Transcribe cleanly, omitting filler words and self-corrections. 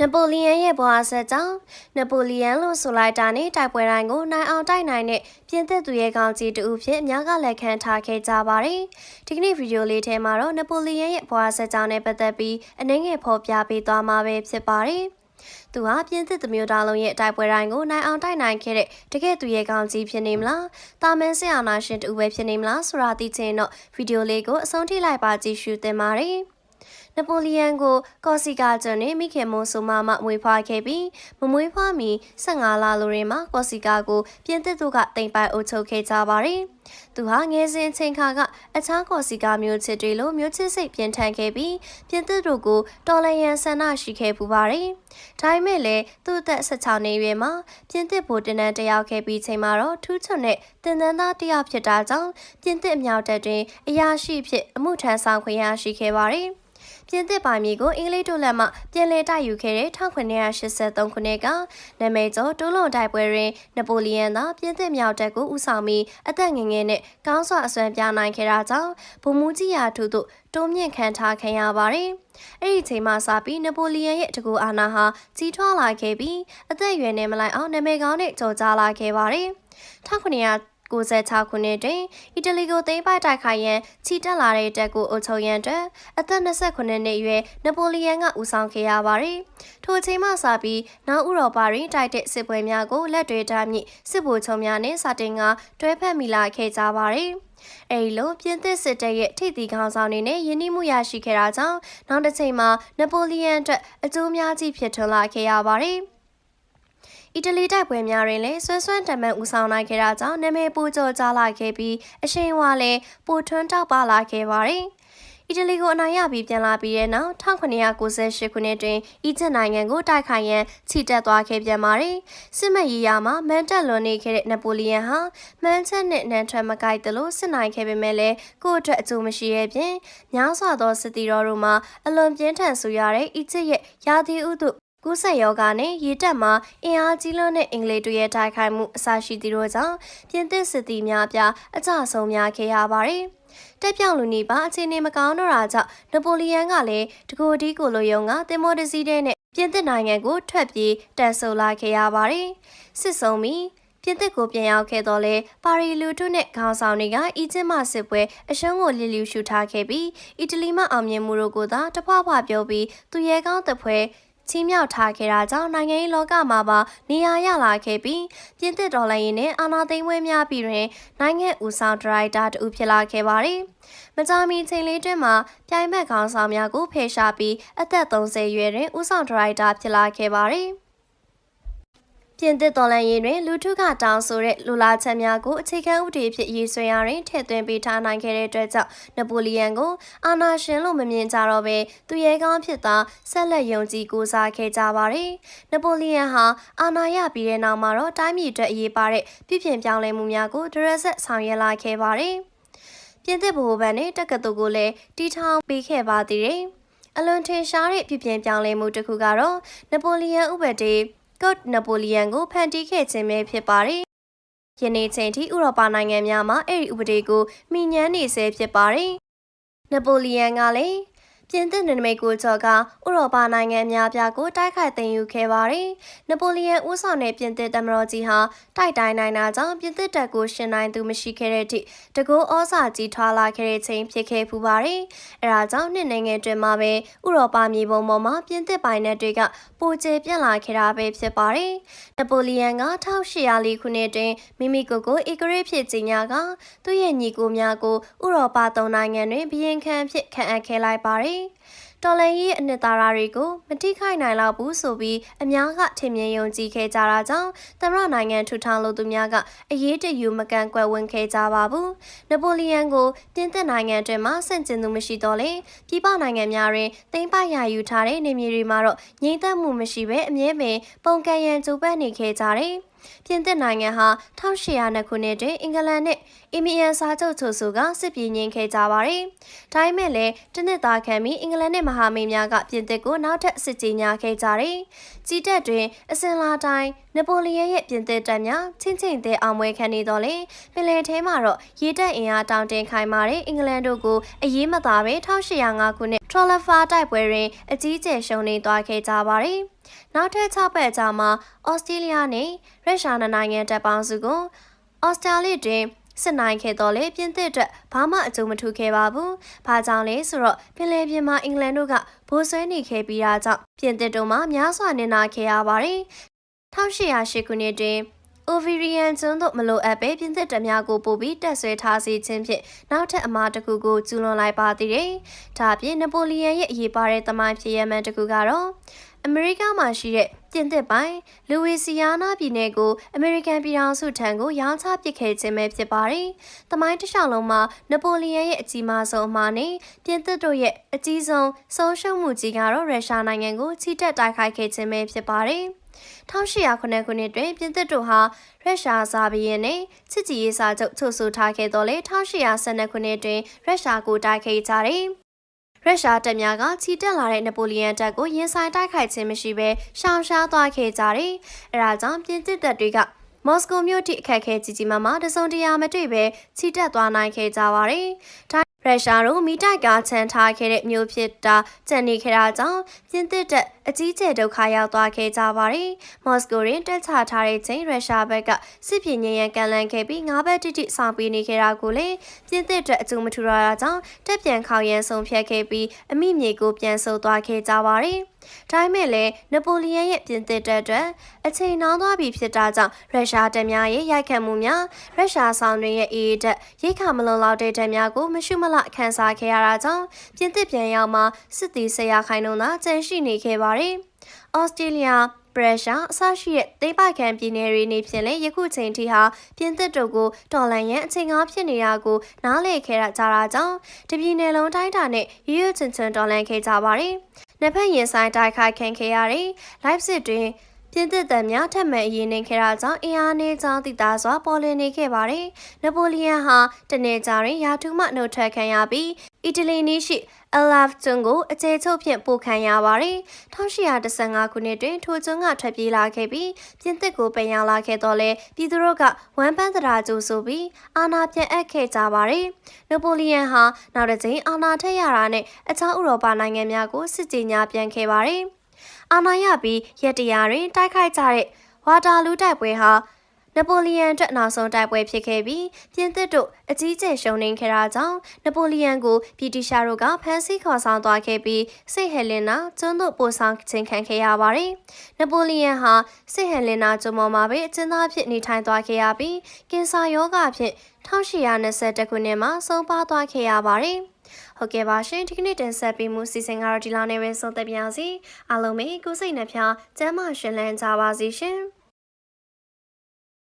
နပိုလီယန်ရဲ့ဘဝဆက်ကြောင့်နပိုလီယန်လို့ဆိုလိုက်တာနဲ့တိုက်ပွဲတိုင်းကိုနိုင်အောင်တိုက်နိုင်တဲ့ပြင်သစ်သူရဲ့ကောင်းကြီးတူဖြစ်အများကလက်ခံထားခဲ့ကြပါတယ်။ဒီကနေ့ဗီဒီယိုလေးထဲမှာတော့နပိုလီယန်ရဲ့ဘဝဆက်ကြောင်းနဲ့ပတ်သက်ပြီးအနည်းငယ်ဖော်ပြပေးသွားမှာပဲဖြစ်ပါတယ်။သူဟာပြင်သစ်သမီးသားလုံးရဲ့တိုက်ပွဲတိုင်းကိုနိုင်အောင်တိုက်နိုင်ခဲ့တဲ့တကယ်သူရဲ့ကောင်းကြီးဖြစ်နေမလား။တာမန်ဆရာနာရှင်တူပဲဖြစ်နေမလားဆိုတာသိချင်တော့ဗီဒီယိုလေးကိုအဆုံးထိလိုက်ပါကြည့်ရှုသင်ပါတယ်။နပိုလီယန်ကိုကော်စီကာကျွန်းနဲ့မိခင်မိုးဆိုမမွေးဖွားခဲ့ပြီးမမွေးဖွားမီ15လလိုရင်းမှာကော်စီကာကိုပြင်သစ်တို့ကတင်ပိုင်အုပ်ချုပ်ခဲ့ကြပါတယ်။သူဟာငယ်စဉ်ချိန်ခါကအခြားကော်စီကာမျိုးချစ်တွေလိုမျိုးချစ်စိတ်ပြင်းထန်ခဲ့ပြီးပြင်သစ်တို့ကိုတော်လန်ရန်ဆန္ဒရှိခဲ့ပူပါတယ်။ဒါပေမဲ့လည်းသူ့အသက်16နှစ်အရွယ်မှာပြင်သစ်ဗိုလ်တင်တန်းတယောက်ခဲ့ပြီးချိန်မှာတော့ထူးချွန်တဲ့တင်တန်းသားတယောက်ဖြစ်တာကြောင့်ပြင်သစ်အမြောက်တပ်တွင်အရာရှိဖြစ်အမှုထမ်းဆောင်ခွင့်ရရှိခဲ့ပါတယ်။ပြင်သစ်ပိုင်မြေကိုအင်္ဂလိပ်တို့လက်မှပြန်လည်တိုက်ယူခဲ့တဲ့1983ခုနှစ်ကနာမည်ကျော်တိုးလွန်တိုက်ပွဲတွင်နပိုလီယန်သာပြင်သစ်မြောက်တပ်ကိုဦးဆောင်ပြီးအသက်ငယ်ငယ်နဲ့ကောင်းစွာအစွမ်းပြနိုင်ခဲ့တာကြောင့်ဗိုလ်မှူးကြီးရာထူးသို့တိုးမြင့်ခံထားခံရပါတယ်။အဲ့ဒီချိန်မှစပြီးနပိုလီယန်ရဲ့တကူအာဏာဟာကြီးထွားလာခဲ့ပြီးအသက်အရွယ်နဲ့မလိုက်အောင်နာမည်ကောင်းနဲ့ကြော်ကြားလာခဲ့ပါတယ်။1996ခုနှစ်တွင်အီတလီကိုသိမ်းပိုက်တိုက်ခိုက်ရန်ချီတက်လာတဲ့တပ်ကိုအုပ်ချုပ်ရန်အတွက်အသက်29နှစ်အရွယ်နပိုလီယန်ကဦးဆောင်ခဲ့ရပါတယ်။ထိုအချိန်မှစပြီးနောက်ဥရောပတွင်တိုက်တဲ့စစ်ပွဲများကိုလက်တွေထားမည့်စစ်ဗိုလ်ချုပ်များနှင့်စတင်ကတွဲဖက်မိလာခဲ့ကြပါတယ်။အဲဒီလိုပြင်သစ်စစ်တပ်ရဲ့ထိပ်သီးခေါင်းဆောင်တွေနဲ့ယင်းနှိမှုရရှိခဲ့တာကြောင့်နောက်တစ်ချိန်မှာနပိုလီယန်အတွက်အကျိုးများကြီးဖြစ်ထွန်းလာခဲ့ရပါတယ်။အီတလီတိုက်ပွဲများတွင်လည်းဆွမ်းတမန်ဦးဆောင်နိုင်ခဲ့တာကြောင့်နာမည်ပိုကျော်ကြားလာခဲ့ပြီးအရှိန်အဝါလည်းပိုထွန်းတောက်ပလာခဲ့ပါတယ်။အီတလီကိုအနိုင်ရပြီးပြန်လာပြီးတဲ့နောက်1998ခုနှစ်တွင်အီဂျစ်နိုင်ငံကိုတိုက်ခိုက်ရန်ချီတက်သွားခဲ့ပြန်ပါတယ်။စစ်မက်ရေးရာမှာမန်တက်လွန်နေခဲ့တဲ့နပိုလီယန်ဟာမန်ချက်နဲ့နန်ထရမကိုက်တလို့စစ်နိုင်ခဲ့ပေမဲ့လည်းကိုယ့်အတွက်အကျိုးမရှိရဲ့ပြင်များစွာသောစစ်တီတော်တို့မှာအလွန်ပြင်းထန်ဆူရတဲ့အီဂျစ်ရဲ့ရာသီဥတုကူးစက်ရောဂါနဲ့ရေတက်မှာအင်အားကြီးလွန်းတဲ့အင်္ဂလိပ်တွေရဲ့တိုက်ခိုက်မှုအစရှိသည့်တို့ကြောင့်ပြင်သစ်စစ်သည်များပြအကြဆုံးများခဲ့ရပါတယ်။တက်ပြောင်လူနေပါအခြေအနေမကောင်းတော့တာကြောင့်နပိုလီယန်ကလည်းတကိုဒီကိုလိုယုံကတင်မောတစီတဲ့နဲ့ပြင်သစ်နိုင်ငံကိုထွက်ပြေးတက်ဆုပ်လာခဲ့ရပါတယ်။စစ်ဆုံးပြီးပြင်သစ်ကိုပြန်ရောက်ခဲ့တော့လဲပါရီလူထုနဲ့ခေါင်းဆောင်တွေကအီဂျစ်မှစစ်ပွဲအရှုံးကိုလျလျူရှုထားခဲ့ပြီးအီတလီမှအောင်မြင်မှုတို့ကိုသာတဖွာဖွာပြောပြီးသူရဲကောင်းတပွဲချီးမြှောက်ထားခဲ့တာကြောင့်နိုင်ငံရေးလောကမှာပါနေရာရလာခဲ့ပြီးပြင်သစ်တော်လှန်ရေးနဲ့အာဏာသိမ်းပွဲများပြီးတွင်နိုင်ငံဦးဆောင်ဒရိုက်တာတူဖြစ်လာခဲ့ပါတယ်။မကြာမီချိန်လေးတွင်မှာပြိုင်ဘက်ခေါင်းဆောင်များကိုဖယ်ရှားပြီးအသက်30ရွယ်တွင်ဦးဆောင်ဒရိုက်တာဖြစ်လာခဲ့ပါတယ်။ပြင်သစ်တော်လှန်ရေးတွင်လူထုကတောင်းဆိုတဲ့လူလာချက်များကိုအခြေခံဥပဒေဖြစ်ရေးဆွဲရတွင်ထည့်သွင်းပေးထားနိုင်ခဲ့တဲ့အတွက်ကြောင့်နပိုလီယန်ကိုအာဏာရှင်လို့မမြင်ကြတော့ဘဲသူရဲကောင်းဖြစ်သာဆက်လက်ယုံကြည်ကိုးစားခဲ့ကြပါတယ်။နပိုလီယန်ဟာအာဏာရပြီးတဲ့နောက်မှာတော့တိုင်းပြည်အတွက်အရေးပါတဲ့ပြည်ပြင်ပြောင်းလဲမှုများကိုဒရက်ဆက်ဆောင်ရွက်လာခဲ့ပါတယ်။ပြင်သစ်ဗဟိုဘဏ်နဲ့တက္ကသိုလ်ကိုလည်းတီထောင်ပေးခဲ့ပါသေးတယ်။အလွန်ထင်ရှားတဲ့ပြည်ပြင်ပြောင်းလဲမှုတစ်ခုကတော့နပိုလီယန်ဥပဒေကော့နပိုလီယန်ကိုဖန်တီးခဲ့ခြင်းပဲဖြစ်ပါတယ်။ယနေ့ချိန်ထိဥရောပနိုင်ငံများမှာအဲ့ဒီဥပဒေကိုမှီညမ်းနေဆဲဖြစ်ပါတယ်။နပိုလီယန်ကလည်းပြင်သစ်နယ်နိမိတ်ကိုကျော်ကဥရောပနိုင်ငံများပြားကိုတိုက်ခိုက်သိမ်းယူခဲ့ပါတယ်။နပိုလီယန်ဦးဆောင်တဲ့ပြင်သစ်သမ္မတကြီးဟာတိုက်တိုင်းနိုင်တာကြောင့်ပြင်သစ်တပ်ကိုရှင်နိုင်သူမရှိခဲ့တဲ့အထိတကူဩဇာကြီးထွားလာခဲ့တဲ့ချိန်ဖြစ်ခဲ့ပူပါတယ်။အဲဒါကြောင့်နှစ်နိုင်ငံတွင်မှာပဲဥရောပမြေပုံပေါ်မှာပြင်သစ်ပိုင်နက်တွေကပိုကျပြန့်လာခဲ့တာပဲဖြစ်ပါတယ်။နပိုလီယန်က1804ခုနှစ်တွင်မိမိကိုယ်ကိုဧကရာဇ်ဖြစ်ကြေညာကသူ့ရဲ့ညီကိုများကိုဥရောပသုံးနိုင်ငံတွင်ဘီရင်ခံဖြစ်ခန့်အပ်ခဲ့လိုက်ပါတယ်။တော်လှန်ရေးအနှစ်သာရတွေကိုမထိခိုက်နိုင်တော့ဘူးဆိုပြီးအများကထင်မြင်ယုံကြည်ခဲ့ကြတာကြောင့်သမ္မတနိုင်ငံထူထောင်လို့သူများကအရေးတယူမကန်ကွယ်ဝင်ခဲ့ကြပါဘူး။နပိုလီယန်ကိုပြင်သစ်နိုင်ငံတွင်မှဆန့်ကျင်သူမရှိတော့လေပြည်ပနိုင်ငံများတွင်သိမ်းပိုက်ရယူထားတဲ့နေမြေတွေမှာတော့ငြိမ်သက်မှုမရှိဘဲအမြဲပင်ပုံကန်ရန်ကြိုးပမ်းနေခဲ့ကြတယ်။ပြင်သစ်နိုင်ငံဟာ1800ခုနှစ်တွင်အင်္ဂလန်နဲ့အီမီယန်စာချုပ်ချုပ်ဆိုကစစ်ပြေးငြိမ်းခဲ့ကြပါတယ်။ဒါပေမဲ့လည်းတနစ်သားခံပြီးအင်္ဂလန်နဲ့မဟာမိတ်များကပြင်သစ်ကိုနောက်ထပ်စစ်ကြေညာခဲ့ကြတယ်။ကြီးတက်တွင်အစင်လာတိုင်းနပိုလီယန်ရဲ့ပြင်သစ်တပ်များချင်းချင်းသေးအောင်ပွဲခံနေတော့လေပင်လယ်ထဲမှာတော့ရေတပ်အင်အားတောင်တင်ခိုင်မာတဲ့အင်္ဂလန်တို့ကိုအရေးမသာပဲ1805ခုနှစ်ထရလဖာတိုက်ပွဲတွင်အကြီးကျယ်ရှုံးနိမ့်သွားခဲ့ကြပါတယ်။ နောက်ထပ်6ပတ်အကြာမှာဩစတြေးလျနဲ့ရုရှားနိုင်ငံတပ်ပေါင်းစုကိုဩစတြေးလျတွင်စစ်နိုင်ခဲ့တော့လေပြင်သစ်အတွက်ဘာမှအကျိုးမထူးခဲ့ပါဘူး။ဘာကြောင့်လဲဆိုတော့ပင်လယ်ပြင်မှာအင်္ဂလန်တို့ကဗိုလ်ဆွဲနေခဲ့ပြီးတာကြောင့်ပြင်သစ်တို့မှများစွာနစ်နာခဲ့ရပါတယ်။1808ခုနှစ်တွင်Overian ကျွန်းတို့မလိုအပ်ပဲပြင်သစ်တပ်များကိုပို့ပြီးတက်ဆွဲထားစေခြင်းဖြင့်နောက်ထပ်အမှားတစ်ခုကိုကျူးလွန်လိုက်ပါသေးတယ်။ဒါအပြင်နပိုလီယန်ရဲ့အရေးပါတဲ့သမိုင်းဖြစ်ရမှန်တစ်ခုကတော့အမေရိကမှာရှိတဲ့ပြင်သစ်ပိုင်းလူဝီစီယာနာပြည်နယ်ကိုအမေရိကန်ပြည်ထောင်စုထံကိုရောင်းချပစ်ခဲ့ခြင်းပဲဖြစ်ပါတယ်။သမိုင်းတစ်လျှောက်လုံးမှာနပိုလီယန်ရဲ့အကြီးမားဆုံးအမှားနဲ့ပြင်သစ်တို့ရဲ့အကြီးဆုံးဆုံးရှုံးမှုကြီးကတော့ရုရှားနိုင်ငံကိုချီတက်တိုက်ခိုက်ခဲ့ခြင်းပဲဖြစ်ပါတယ်။1809ခုနှစ်တွင်ပြင်သစ်တို့ဟာရုရှားစာဘီယင်နဲ့ချစ်ကြည်ရေးစာချုပ်ချုပ်ဆိုထားခဲ့တော့လေ1812ခုနှစ်တွင်ရုရှားကိုတိုက်ခိုက်ကြတယ်။ရုရှားတပ်များကချီတက်လာတဲ့နပိုလီယန်တပ်ကိုရင်ဆိုင်တိုက်ခိုက်ခြင်းမရှိဘဲရှောင်ရှားသွားခဲ့ကြတယ်။အဲဒါကြောင့်ပြင်သစ်တပ်တွေကမော်စကိုမြို့ထိအခက်အခဲကြီးကြီးမားမားတစုံတရာမတွေ့ပဲချီတက်သွားနိုင်ခဲ့ကြပါတယ်။ရုရှားတို့မိတိုက်ကချန်ထားခဲ့တဲ့မြို့ဖြစ်တာကြံနေခဲ့တာကြောင့်ပြင်သစ်တပ်အကြီးကျယ်ဒုက္ခရောက်သွားခဲ့ကြပါတယ်။မော်စကိုတွင်တက်ချထားတဲ့ချိန်ရုရှားဘက်ကစစ်ပြေငြိမ်းရန်ကန်လန်းခဲ့ပြီး9ဘက်တိတိဆောင်ပေးနေခဲ့တာကိုလည်းပြင်သစ်တပ်အကျိုးမထူရတာကြောင့်တက်ပြန်ခေါက်ရန်ဆုံးဖြတ်ခဲ့ပြီးအမိမြေကိုပြန်ဆုတ်သွားခဲ့ကြပါတယ်။ဒါပေမဲ့လည်းနပိုလီယန်ရဲ့ပြင်သစ်တပ်အတွက်အချိန်နှောင်းသွားပြီဖြစ်တာကြောင့်ရုရှားတပ်များရဲ့ရိုက်ခတ်မှုများရုရှားဆောင်တွေရဲ့အေးတပ်ရိတ်ခါမလုံလောက်တဲ့တပ်များကိုမရှုမလခန်းစားခဲ့ရတာကြောင့်ပြင်သစ်ပြန်ရောက်မှစစ်သည်100ခိုင်နှုန်းသာကျန်ရှိနေခဲ့ပါတယ်။ဩစတြေးလျပရက်ရှာအစရှိတဲ့သိပ္ပံခံပြည်နယ်တွေနေဖြင့်လည်းယခုချိန်ထိဟာပြင်သစ်တို့ကိုတော်လှန်ရန်အချိန်ကားဖြစ်နေတာကိုနားလည်ခဲ့ကြတာကြောင့်တပြည်နယ်လုံးတိုင်းတာနဲ့ရွရွချွန်ချွန်တော်လှန်ခဲ့ကြပါတယ်။နှစ်ဖက်ရင်ဆိုင်တိုက်ခိုက်ခံခဲ့ရတဲ့လိုက်စစ်တွင်ပြင်သစ်တပ်များထပ်မံအရေးနှိမ်ခဲ့တာကြောင့်အင်အားနည်းကြောင်းသိသာစွာပေါ်လွင်နေခဲ့ပါတယ်။နပိုလီယန်ဟာတနေ့ကြာတွင်ရာထူးမှနှုတ်ထွက်ခံရပြီးအီတလီနီးရှိအလာဖ်ကျွန်းကိုအကျယ်ချုပ်ဖြင့်ပို့ခံရပါတယ်။1815ခုနှစ်တွင်ထိုကျွန်းကထွက်ပြေးလာခဲ့ပြီးပြင်သစ်ကိုပြန်ရောက်လာခဲ့တော့လေပြည်သူတို့ကဝမ်ပန်းတရာကျိုးဆိုပြီးအာဏာပြန်အပ်ခဲ့ကြပါတယ်။နပိုလီယန်ဟာနောက်တစ်ကြိမ်အာဏာထက်ရတာနဲ့အခြားဥရောပနိုင်ငံများကိုစစ်ကြေညာပြန်ခဲ့ပါတယ်။အာဏာရပြီးရက်တရာတွင်တိုက်ခိုက်ကြတဲ့ဝါတာလူတိုက်ပွဲဟာနပိုလီယန်အတွက်နောက်ဆုံးတိုက်ပွဲဖြစ်ခဲ့ပြီးပြင်သစ်တို့အကြီးကျယ်ရှုံးနိမ့်ခဲ့တာကြောင့်နပိုလီယန်ကိုဗြိတိရှားတို့ကဖမ်းဆီးခေါ်ဆောင်သွားခဲ့ပြီးစိတ်ဟယ်လင်နာကျွန်းတို့ပို့ဆောင်ခြင်းခံခဲ့ရပါတယ်။နပိုလီယန်ဟာစိတ်ဟယ်လင်နာကျွန်းပေါ်မှာပဲအကျဉ်းသားဖြစ်နေထိုင်သွားခဲ့ရပြီးကင်ဆာရောဂါဖြင့်1821ခုနှစ်မှာဆုံးပါးသွားခဲ့ရပါတယ်။ဟုတ်ကဲ့ပါရှင်ဒီကနေ့တင်ဆက်ပေးမှုစီစဉ်ကတော့ဒီလောက်နဲ့ပဲဆုံးသက်ပါရစေအားလုံးပဲကိုယ်စိတ်နှဖျားကျန်းမာရှင်လန်းကြပါစေရှင်